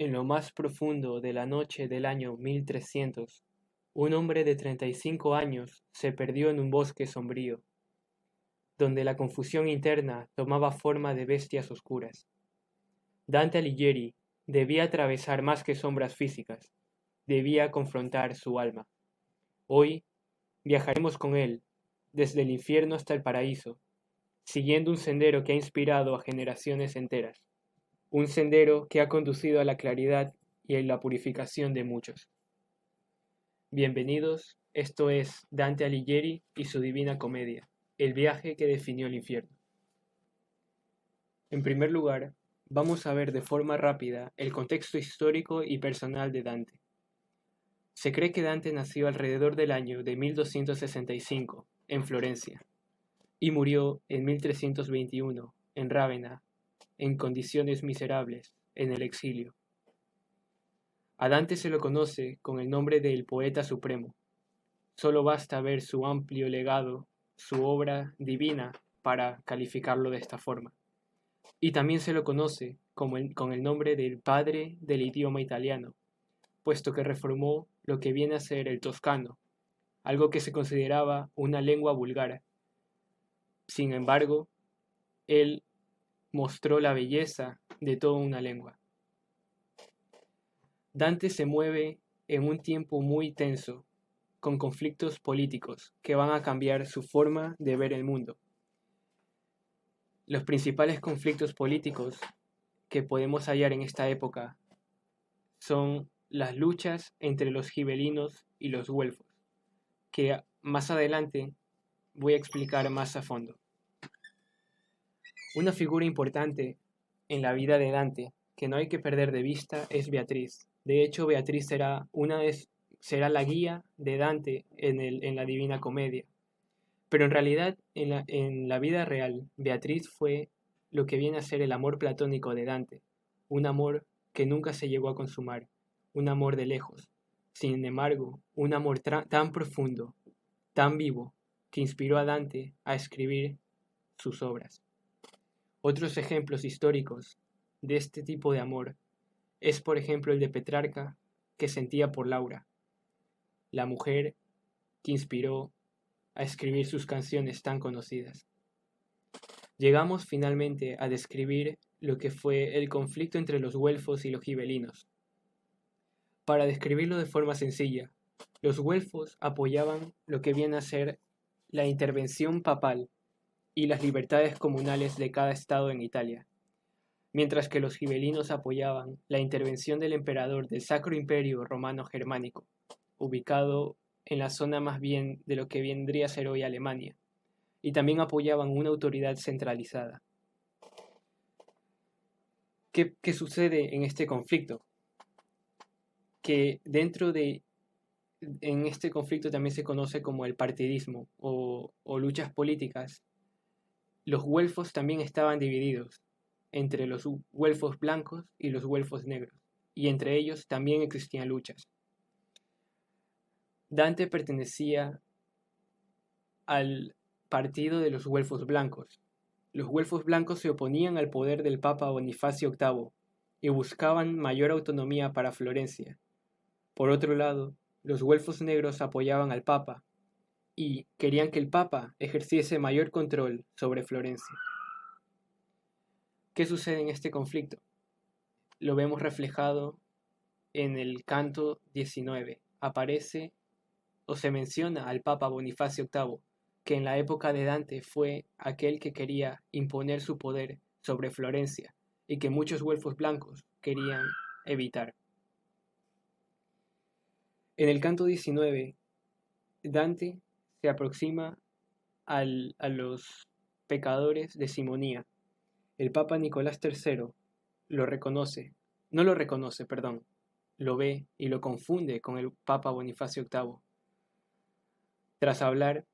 En lo más profundo de la noche del año 1300, un hombre de 35 años se perdió en un bosque sombrío, donde la confusión interna tomaba forma de bestias oscuras. Dante Alighieri debía atravesar más que sombras físicas, debía confrontar su alma. Hoy viajaremos con él, desde el infierno hasta el paraíso, siguiendo un sendero que ha inspirado a generaciones enteras, un sendero que ha conducido a la claridad y a la purificación de muchos. Bienvenidos, esto es Dante Alighieri y su Divina Comedia, el viaje que definió el infierno. En primer lugar, vamos a ver de forma rápida el contexto histórico y personal de Dante. Se cree que Dante nació alrededor del año de 1265, en Florencia, y murió en 1321, en Rávena, en condiciones miserables, en el exilio. A Dante se lo conoce con el nombre de el poeta supremo. Solo basta ver su amplio legado, su obra divina, para calificarlo de esta forma. Y también se lo conoce con el nombre del padre del idioma italiano, puesto que reformó lo que viene a ser el toscano, algo que se consideraba una lengua vulgar. Sin embargo, él mostró la belleza de toda una lengua. Dante se mueve en un tiempo muy tenso, con conflictos políticos que van a cambiar su forma de ver el mundo. Los principales conflictos políticos que podemos hallar en esta época son las luchas entre los gibelinos y los güelfos, que más adelante voy a explicar más a fondo. Una figura importante en la vida de Dante que no hay que perder de vista es Beatriz. De hecho, Beatriz será la guía de Dante en la Divina Comedia. Pero en realidad, en la vida real, Beatriz fue lo que viene a ser el amor platónico de Dante, un amor que nunca se llegó a consumar, un amor de lejos. Sin embargo, un amor tan profundo, tan vivo, que inspiró a Dante a escribir sus obras. Otros ejemplos históricos de este tipo de amor es, por ejemplo, el de Petrarca, que sentía por Laura, la mujer que inspiró a escribir sus canciones tan conocidas. Llegamos finalmente a describir lo que fue el conflicto entre los güelfos y los gibelinos. Para describirlo de forma sencilla, los güelfos apoyaban lo que viene a ser la intervención papal y las libertades comunales de cada estado en Italia, mientras que los gibelinos apoyaban la intervención del emperador del Sacro Imperio Romano Germánico, ubicado en la zona más bien de lo que vendría a ser hoy Alemania, y también apoyaban una autoridad centralizada. ¿Qué sucede en este conflicto? Que en este conflicto también se conoce como el partidismo o luchas políticas. Los güelfos también estaban divididos entre los güelfos blancos y los güelfos negros, y entre ellos también existían luchas. Dante pertenecía al partido de los güelfos blancos. Los güelfos blancos se oponían al poder del Papa Bonifacio VIII y buscaban mayor autonomía para Florencia. Por otro lado, los güelfos negros apoyaban al Papa y querían que el Papa ejerciese mayor control sobre Florencia. ¿Qué sucede en este conflicto? Lo vemos reflejado en el canto 19. Aparece o se menciona al Papa Bonifacio VIII, que en la época de Dante fue aquel que quería imponer su poder sobre Florencia y que muchos güelfos blancos querían evitar. En el canto 19, Dante se aproxima a los pecadores de Simonía. El Papa Nicolás III lo ve y lo confunde con el Papa Bonifacio VIII. Tras hablar,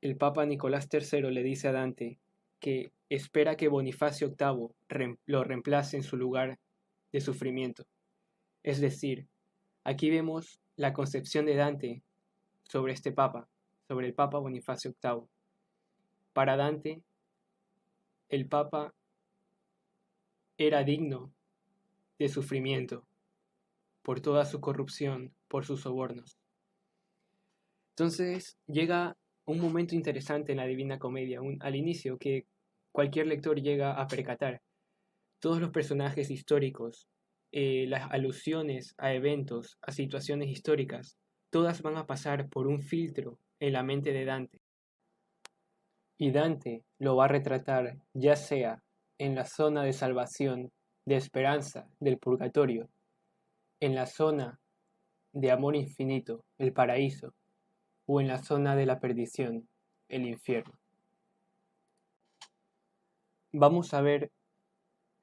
el Papa Nicolás III le dice a Dante que espera que Bonifacio VIII lo reemplace en su lugar de sufrimiento. Es decir, aquí vemos la concepción de Dante sobre este Papa, sobre el Papa Bonifacio VIII. Para Dante, el Papa era digno de sufrimiento por toda su corrupción, por sus sobornos. Entonces llega un momento interesante en la Divina Comedia, al inicio, que cualquier lector llega a percatar. Todos los personajes históricos, las alusiones a eventos, a situaciones históricas, todas van a pasar por un filtro en la mente de Dante. Y Dante lo va a retratar ya sea en la zona de salvación, de esperanza, del purgatorio, en la zona de amor infinito, el paraíso, o en la zona de la perdición, el infierno. Vamos a ver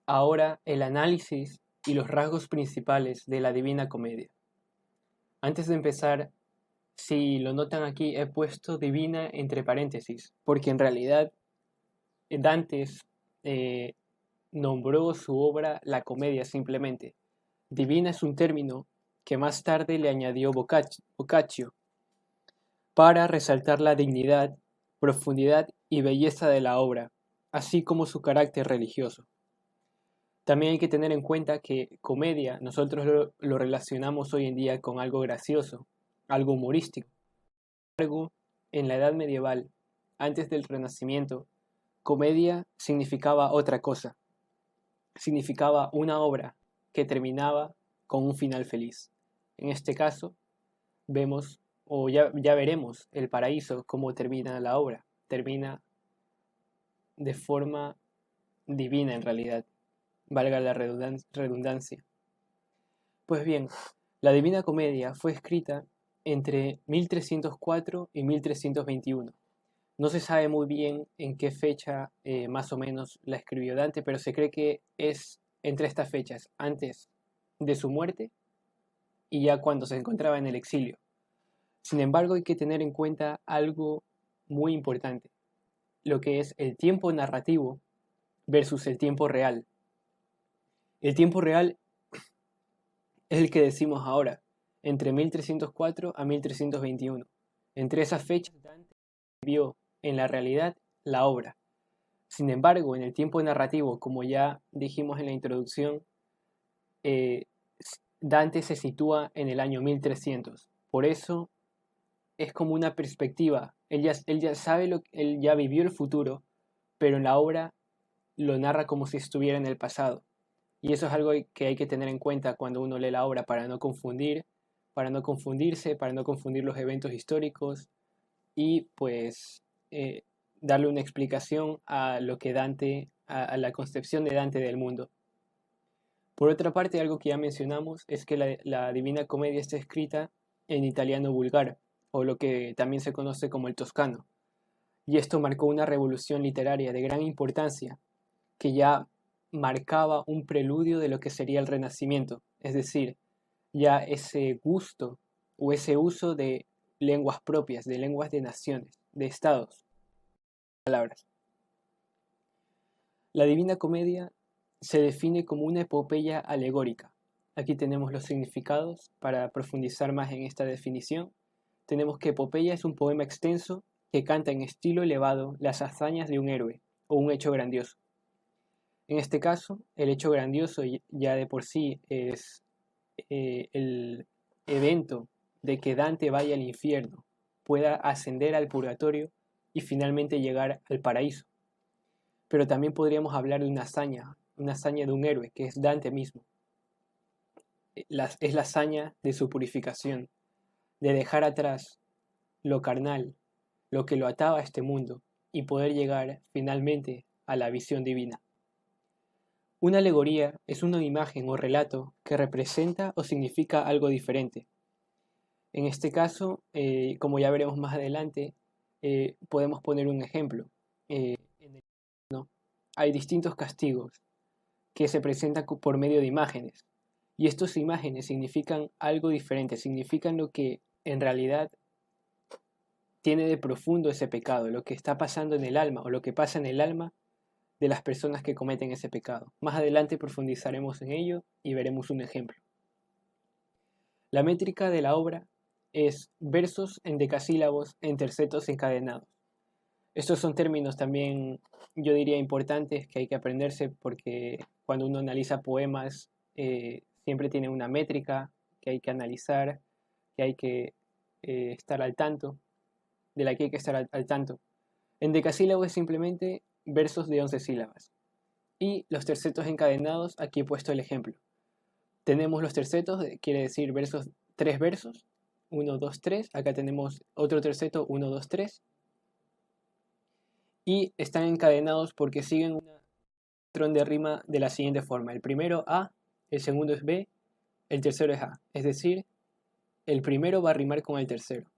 ahora el análisis y los rasgos principales de la Divina Comedia. Antes de empezar, si lo notan aquí, he puesto divina entre paréntesis, porque en realidad Dante nombró su obra la comedia simplemente. Divina es un término que más tarde le añadió Boccaccio para resaltar la dignidad, profundidad y belleza de la obra, así como su carácter religioso. También hay que tener en cuenta que comedia nosotros lo relacionamos hoy en día con algo gracioso, algo humorístico. Sin embargo, en la Edad Medieval, antes del Renacimiento, comedia significaba otra cosa. Significaba una obra que terminaba con un final feliz. En este caso, vemos, o ya veremos, el paraíso, cómo termina la obra. Termina de forma divina en realidad, valga la redundancia. Pues bien, la Divina Comedia fue escrita entre 1304 y 1321. No se sabe muy bien en qué fecha más o menos la escribió Dante, pero se cree que es entre estas fechas, antes de su muerte y ya cuando se encontraba en el exilio. Sin embargo, hay que tener en cuenta algo muy importante, lo que es el tiempo narrativo versus el tiempo real. El tiempo real es el que decimos ahora, entre 1304 a 1321. Entre esas fechas Dante vio en la realidad la obra. Sin embargo, en el tiempo narrativo, como ya dijimos en la introducción, Dante se sitúa en el año 1300. Por eso es como una perspectiva. Él ya sabe él ya vivió el futuro, pero en la obra lo narra como si estuviera en el pasado. Y eso es algo que hay que tener en cuenta cuando uno lee la obra para no confundirse, para no confundir los eventos históricos y pues darle una explicación a lo que Dante, a la concepción de Dante del mundo. Por otra parte, algo que ya mencionamos es que la Divina Comedia está escrita en italiano vulgar, o lo que también se conoce como el toscano. Y esto marcó una revolución literaria de gran importancia, que ya marcaba un preludio de lo que sería el Renacimiento, es decir, ya ese gusto o ese uso de lenguas propias, de lenguas de naciones, de estados. Palabras. La Divina Comedia se define como una epopeya alegórica. Aquí tenemos los significados para profundizar más en esta definición. Tenemos que epopeya es un poema extenso que canta en estilo elevado las hazañas de un héroe o un hecho grandioso. En este caso, el hecho grandioso ya de por sí es el evento de que Dante vaya al infierno, pueda ascender al purgatorio y finalmente llegar al paraíso. Pero también podríamos hablar de una hazaña de un héroe, que es Dante mismo. Es la hazaña de su purificación, de dejar atrás lo carnal, lo que lo ataba a este mundo, y poder llegar finalmente a la visión divina. Una alegoría es una imagen o relato que representa o significa algo diferente. En este caso, como ya veremos más adelante, podemos poner un ejemplo. En el infierno hay distintos castigos que se presentan por medio de imágenes. Y estas imágenes significan algo diferente, significan lo que en realidad tiene de profundo ese pecado, lo que está pasando en el alma o lo que pasa en el alma de las personas que cometen ese pecado. Más adelante profundizaremos en ello y veremos un ejemplo. La métrica de la obra es versos en decasílabos en tercetos encadenados. Estos son términos también, yo diría, importantes que hay que aprenderse porque cuando uno analiza poemas siempre tiene una métrica que hay que analizar, que hay que estar al tanto, de la que hay que estar al tanto. En decasílabo es simplemente versos de 11 sílabas. Y los tercetos encadenados, aquí he puesto el ejemplo. Tenemos los tercetos, quiere decir versos, 3 versos, 1, 2, 3. Acá tenemos otro terceto, 1, 2, 3. Y están encadenados porque siguen un patrón de rima de la siguiente forma. El primero A, el segundo es B, el tercero es A. Es decir, el primero va a rimar con el tercero.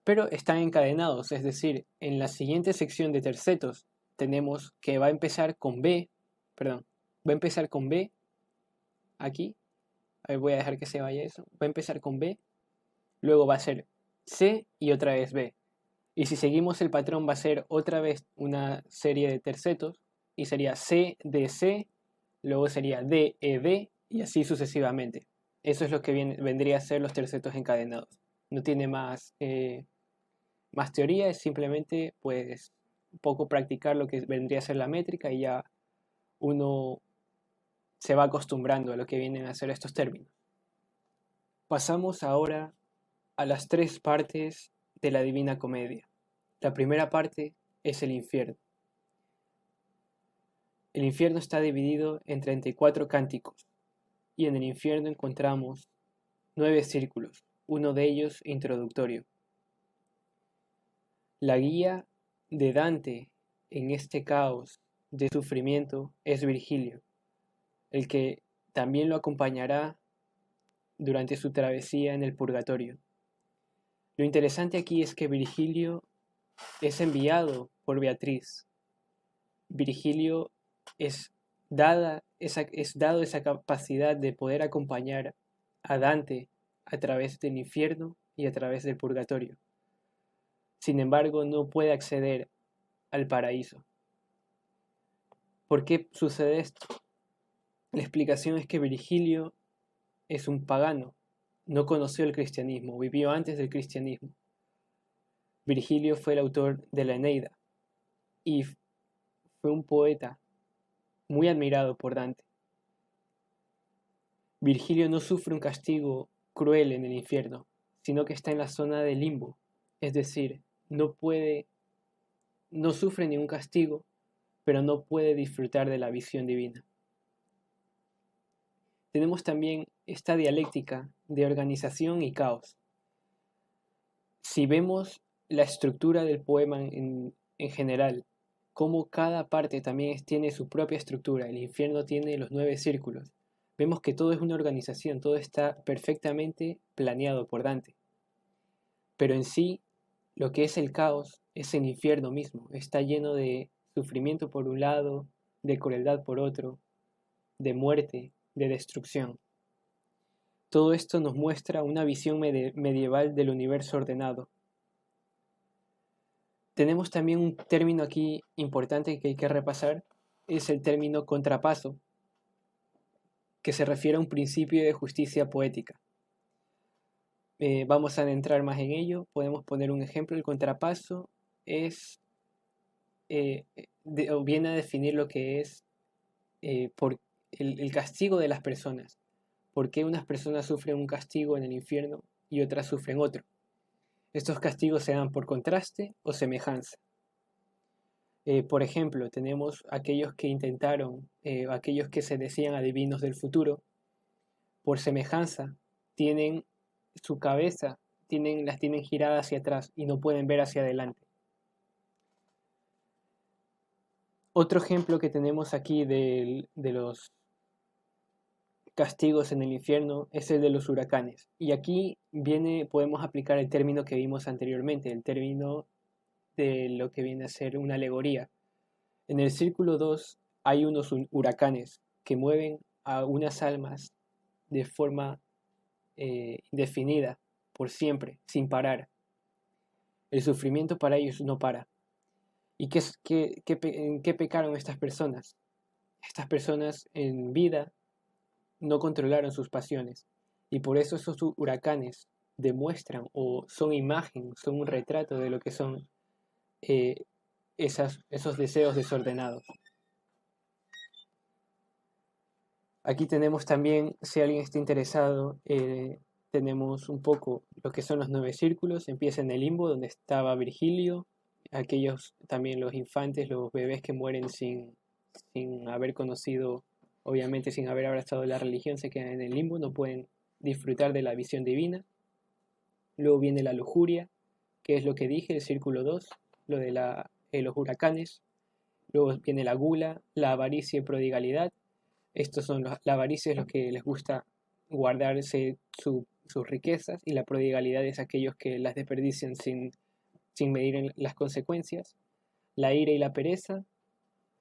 Pero están encadenados, es decir, en la siguiente sección de tercetos tenemos que va a empezar con B, perdón, va a empezar con B, aquí, voy a dejar que se vaya eso, va a empezar con B, luego va a ser C y otra vez B. Y si seguimos el patrón va a ser otra vez una serie de tercetos y sería C, D, C, luego sería D, E, D y así sucesivamente. Eso es lo que vendría a ser los tercetos encadenados. No tiene más teoría, es simplemente pues un poco practicar lo que vendría a ser la métrica y ya uno se va acostumbrando a lo que vienen a ser estos términos. Pasamos ahora a las 3 partes de la Divina Comedia. La primera parte es el infierno. El infierno está dividido en 34 cánticos y en el infierno encontramos 9 círculos, uno de ellos introductorio. La guía de Dante en este caos de sufrimiento es Virgilio, el que también lo acompañará durante su travesía en el purgatorio. Lo interesante aquí es que Virgilio es enviado por Beatriz. Virgilio es dado esa capacidad de poder acompañar a Dante a través del infierno y a través del purgatorio. Sin embargo, no puede acceder al paraíso. ¿Por qué sucede esto? La explicación es que Virgilio es un pagano, no conoció el cristianismo, vivió antes del cristianismo. Virgilio fue el autor de la Eneida y fue un poeta muy admirado por Dante. Virgilio no sufre un castigo cruel en el infierno, sino que está en la zona del limbo, es decir, no sufre ningún castigo, pero no puede disfrutar de la visión divina. Tenemos también esta dialéctica de organización y caos. Si vemos la estructura del poema en general, como cada parte también tiene su propia estructura, el infierno tiene los 9 círculos, vemos que todo es una organización, todo está perfectamente planeado por Dante. Pero en sí, lo que es el caos es el infierno mismo, está lleno de sufrimiento por un lado, de crueldad por otro, de muerte, de destrucción. Todo esto nos muestra una visión medieval del universo ordenado. Tenemos también un término aquí importante que hay que repasar, es el término contrapaso, que se refiere a un principio de justicia poética. Vamos a adentrar más en ello, podemos poner un ejemplo. El contrapaso viene a definir lo que es por el castigo de las personas. ¿Por qué unas personas sufren un castigo en el infierno y otras sufren otro? Estos castigos se dan por contraste o semejanza. Por ejemplo, tenemos aquellos que intentaron, aquellos que se decían adivinos del futuro, por semejanza, tienen su cabeza, las tienen girada hacia atrás y no pueden ver hacia adelante. Otro ejemplo que tenemos aquí de los castigos en el infierno es el de los huracanes. Y aquí podemos aplicar el término que vimos anteriormente, el término de lo que viene a ser una alegoría. En el círculo 2 hay unos huracanes que mueven a unas almas de forma indefinida, por siempre, sin parar. El sufrimiento para ellos no para. ¿Y en qué pecaron estas personas? Estas personas en vida no controlaron sus pasiones y por eso esos huracanes demuestran o son imagen, son un retrato de lo que son esos deseos desordenados. Aquí tenemos también, si alguien está interesado, tenemos un poco lo que son los 9 círculos. Empieza en el limbo, donde estaba Virgilio, aquellos también los infantes, los bebés que mueren sin haber conocido, obviamente sin haber abrazado la religión, se quedan en el limbo, no pueden disfrutar de la visión divina. Luego viene la lujuria, que es lo que dije, el círculo 2, lo de los huracanes. Luego viene la gula, la avaricia y prodigalidad. Estos son la avaricia es los que les gusta guardarse sus riquezas, y la prodigalidad es aquellos que las desperdician sin medir las consecuencias. La ira y la pereza,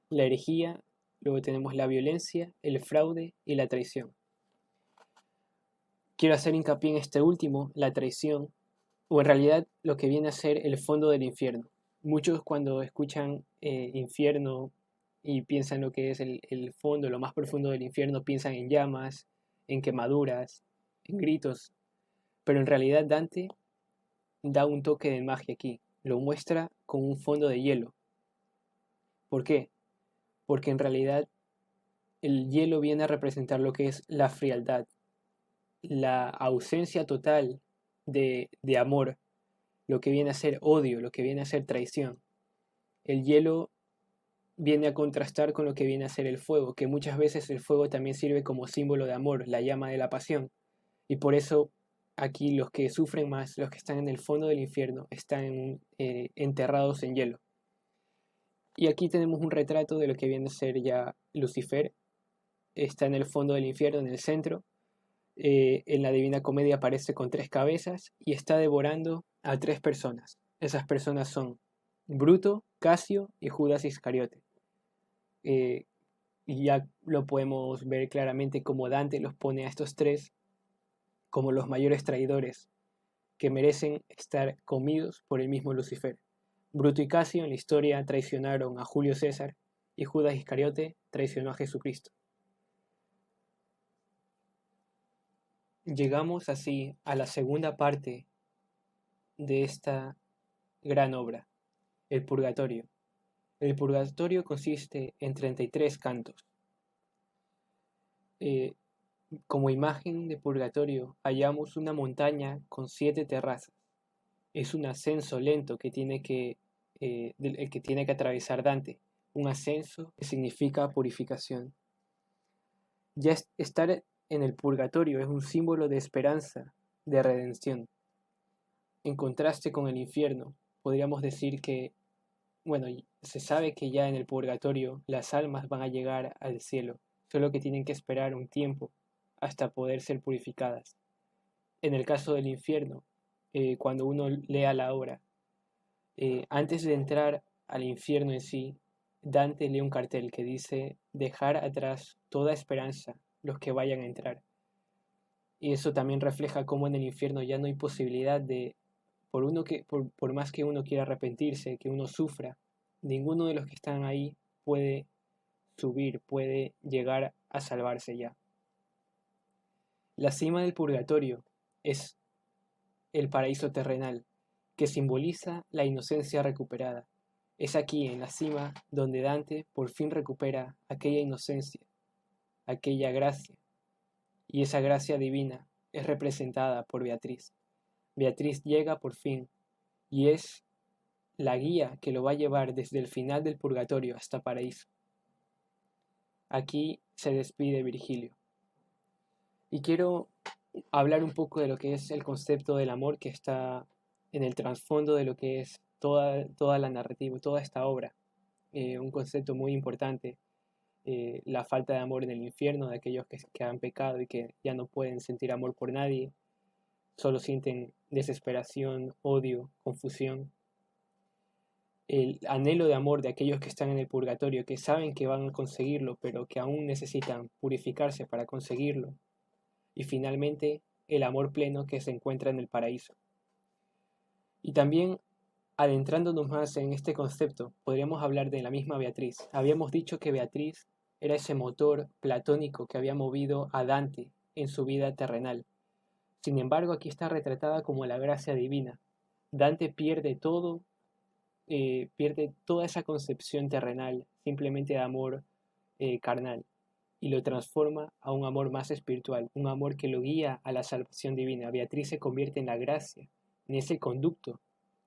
la herejía, luego tenemos la violencia, el fraude y la traición. Quiero hacer hincapié en este último, la traición, o en realidad lo que viene a ser el fondo del infierno. Muchos cuando escuchan infierno y piensan lo que es el fondo, lo más profundo del infierno, piensan en llamas, en quemaduras, en gritos, pero en realidad Dante da un toque de magia aquí, lo muestra con un fondo de hielo. ¿Por qué? Porque en realidad el hielo viene a representar lo que es la frialdad, la ausencia total de amor, lo que viene a ser odio, lo que viene a ser traición. El hielo viene a contrastar con lo que viene a ser el fuego, que muchas veces el fuego también sirve como símbolo de amor, la llama de la pasión. Y por eso aquí los que sufren más, los que están en el fondo del infierno, están enterrados en hielo. Y aquí tenemos un retrato de lo que viene a ser ya Lucifer. Está en el fondo del infierno, en el centro. En la Divina Comedia aparece con 3 cabezas y está devorando a 3 personas. Esas personas son Bruto, Casio y Judas Iscariote. Y ya lo podemos ver claramente como Dante los pone a estos 3 como los mayores traidores que merecen estar comidos por el mismo Lucifer. Bruto y Casio en la historia traicionaron a Julio César y Judas Iscariote traicionó a Jesucristo. Llegamos así a la segunda parte de esta gran obra, el Purgatorio. El Purgatorio consiste en 33 cantos. Como imagen de Purgatorio hallamos una montaña con 7 terrazas. Es un ascenso lento que tiene el que tiene que atravesar Dante. Un ascenso que significa purificación. Ya estar en el Purgatorio es un símbolo de esperanza, de redención. En contraste con el infierno, podríamos decir que, bueno, se sabe que ya en el Purgatorio las almas van a llegar al cielo, solo que tienen que esperar un tiempo hasta poder ser purificadas. En el caso del infierno, cuando uno lea la obra, antes de entrar al infierno en sí, Dante lee un cartel que dice dejar atrás toda esperanza los que vayan a entrar. Y eso también refleja cómo en el infierno ya no hay posibilidad de, por más que uno quiera arrepentirse, que uno sufra, ninguno de los que están ahí puede subir, puede llegar a salvarse ya. La cima del purgatorio es el paraíso terrenal, que simboliza la inocencia recuperada. Es aquí, en la cima, donde Dante por fin recupera aquella inocencia, aquella gracia, y esa gracia divina es representada por Beatriz. Beatriz llega por fin y es la guía que lo va a llevar desde el final del purgatorio hasta paraíso. Aquí se despide Virgilio. Y quiero hablar un poco de lo que es el concepto del amor que está en el trasfondo de lo que es toda la narrativa, toda esta obra. Un concepto muy importante, la falta de amor en el infierno, de aquellos que han pecado y que ya no pueden sentir amor por nadie, solo sienten desesperación, odio, confusión. El anhelo de amor de aquellos que están en el purgatorio, que saben que van a conseguirlo, pero que aún necesitan purificarse para conseguirlo. Y finalmente, el amor pleno que se encuentra en el paraíso. Y también, adentrándonos más en este concepto, podríamos hablar de la misma Beatriz. Habíamos dicho que Beatriz era ese motor platónico que había movido a Dante en su vida terrenal. Sin embargo, aquí está retratada como la gracia divina. Dante pierde todo, pierde toda esa concepción terrenal, simplemente de amor carnal, y lo transforma a un amor más espiritual, un amor que lo guía a la salvación divina. Beatriz se convierte en la gracia, en ese conducto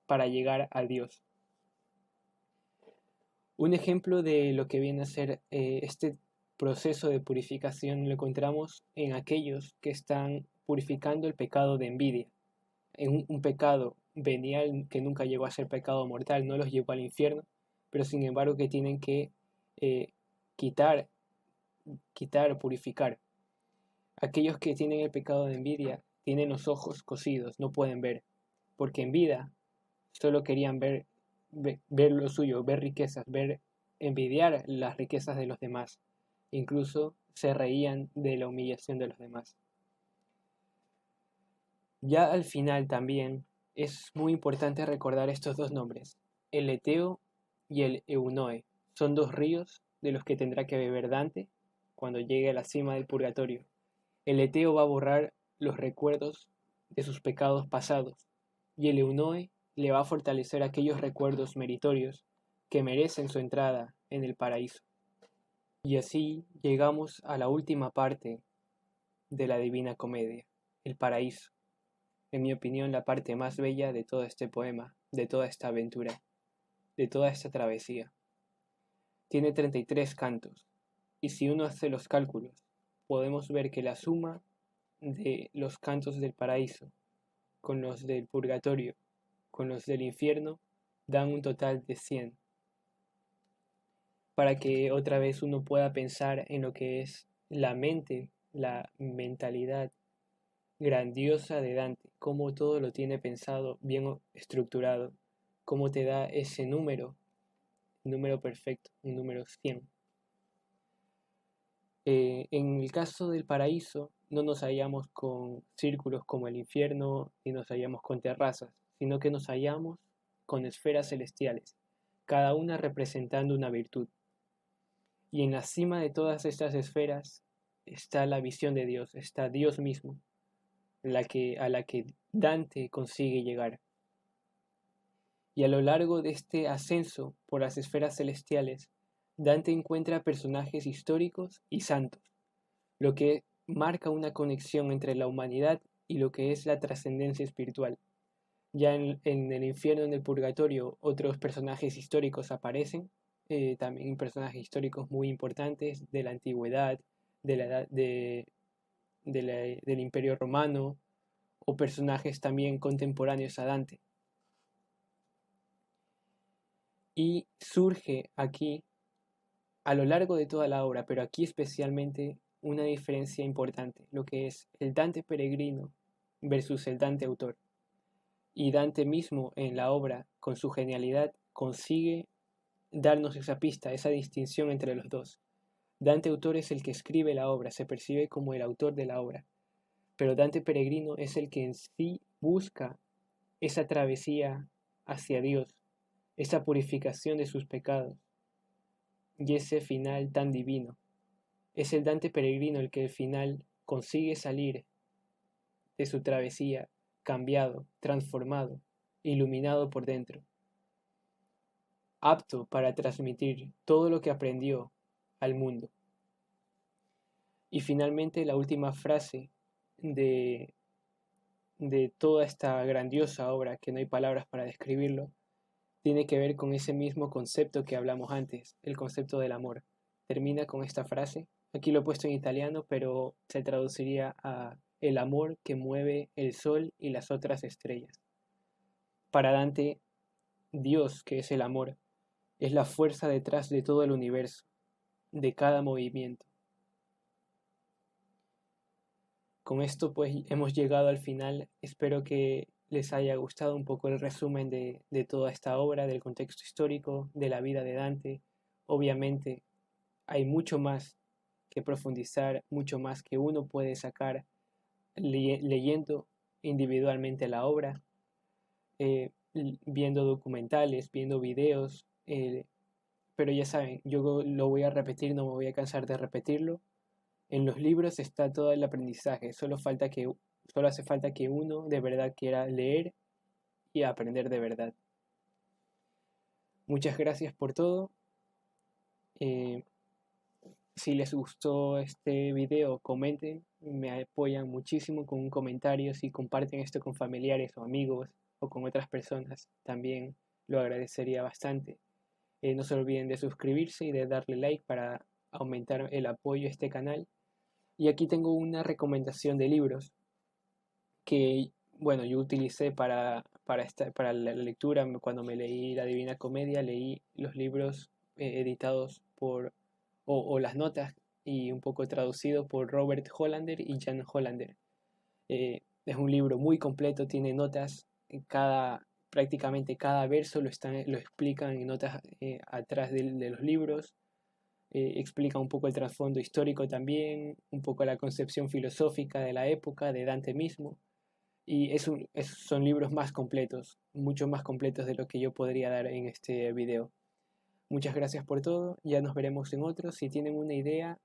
para llegar a Dios. Un ejemplo de lo que viene a ser este proceso de purificación lo encontramos en aquellos que están purificando el pecado de envidia. En un pecado venial que nunca llegó a ser pecado mortal, no los llevó al infierno, pero sin embargo que tienen que eh, quitar, purificar. Aquellos que tienen el pecado de envidia tienen los ojos cosidos, no pueden ver, porque en vida solo querían ver lo suyo, ver riquezas, envidiar las riquezas de los demás. Incluso se reían de la humillación de los demás. Ya al final también es muy importante recordar estos dos nombres, el Eteo y el Eunoe. Son dos ríos de los que tendrá que beber Dante cuando llegue a la cima del purgatorio. El Eteo va a borrar los recuerdos de sus pecados pasados y el Eunoe le va a fortalecer aquellos recuerdos meritorios que merecen su entrada en el paraíso. Y así llegamos a la última parte de la Divina Comedia, el paraíso. En mi opinión, la parte más bella de todo este poema, de toda esta aventura, de toda esta travesía. Tiene 33 cantos, y si uno hace los cálculos, podemos ver que la suma de los cantos del paraíso con los del purgatorio, con los del infierno, dan un total de 100. Para que otra vez uno pueda pensar en lo que es la mente, la mentalidad grandiosa de Dante, cómo todo lo tiene pensado, bien estructurado, cómo te da ese número, número perfecto, un número 100. En el caso del paraíso, no nos hallamos con círculos como el infierno, ni nos hallamos con terrazas, sino que nos hallamos con esferas celestiales, cada una representando una virtud. Y en la cima de todas estas esferas está la visión de Dios, está Dios mismo, a la que Dante consigue llegar. Y a lo largo de este ascenso por las esferas celestiales, Dante encuentra personajes históricos y santos, lo que marca una conexión entre la humanidad y lo que es la trascendencia espiritual. Ya en el infierno, en el purgatorio, otros personajes históricos aparecen, también personajes históricos muy importantes de la antigüedad, de la edad del Imperio Romano, o personajes también contemporáneos a Dante. Y surge aquí, a lo largo de toda la obra, pero aquí especialmente, una diferencia importante, lo que es el Dante peregrino versus el Dante autor. Y Dante mismo en la obra, con su genialidad, consigue darnos esa pista, esa distinción entre los dos. Dante autor es el que escribe la obra, se percibe como el autor de la obra, pero Dante peregrino es el que en sí busca esa travesía hacia Dios, esa purificación de sus pecados y ese final tan divino. Es el Dante peregrino el que al final consigue salir de su travesía cambiado, transformado, iluminado por dentro, apto para transmitir todo lo que aprendió al mundo. Y finalmente la última frase de toda esta grandiosa obra, que no hay palabras para describirlo, tiene que ver con ese mismo concepto que hablamos antes, el concepto del amor. Termina con esta frase, aquí lo he puesto en italiano, pero se traduciría a el amor que mueve el sol y las otras estrellas. Para Dante, Dios, que es el amor, es la fuerza detrás de todo el universo, de cada movimiento. Con esto pues hemos llegado al final. Espero que les haya gustado un poco el resumen de toda esta obra, del contexto histórico, de la vida de Dante. Obviamente hay mucho más que profundizar, mucho más que uno puede sacar leyendo individualmente la obra, viendo documentales, viendo videos, pero ya saben, yo lo voy a repetir, no me voy a cansar de repetirlo. En los libros está todo el aprendizaje, solo hace falta que uno de verdad quiera leer y aprender de verdad. Muchas gracias por todo. Si les gustó este video, comenten, me apoyan muchísimo con un comentario. Si comparten esto con familiares o amigos o con otras personas, también lo agradecería bastante. No se olviden de suscribirse y de darle like para aumentar el apoyo a este canal. Y aquí tengo una recomendación de libros que, bueno, yo utilicé para la lectura. Cuando me leí La Divina Comedia, leí los libros editados o las notas y un poco traducido por Robert Hollander y Jan Hollander. Es un libro muy completo, tiene notas en prácticamente cada verso lo explican en notas atrás de los libros. Explica un poco el trasfondo histórico también, un poco la concepción filosófica de la época, de Dante mismo. Y son libros más completos, mucho más completos de lo que yo podría dar en este video. Muchas gracias por todo, ya nos veremos en otros. Si tienen una idea,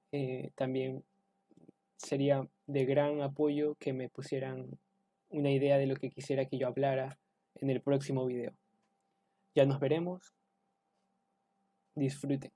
también sería de gran apoyo que me pusieran una idea de lo que quisiera que yo hablara en el próximo video. Ya nos veremos, disfruten.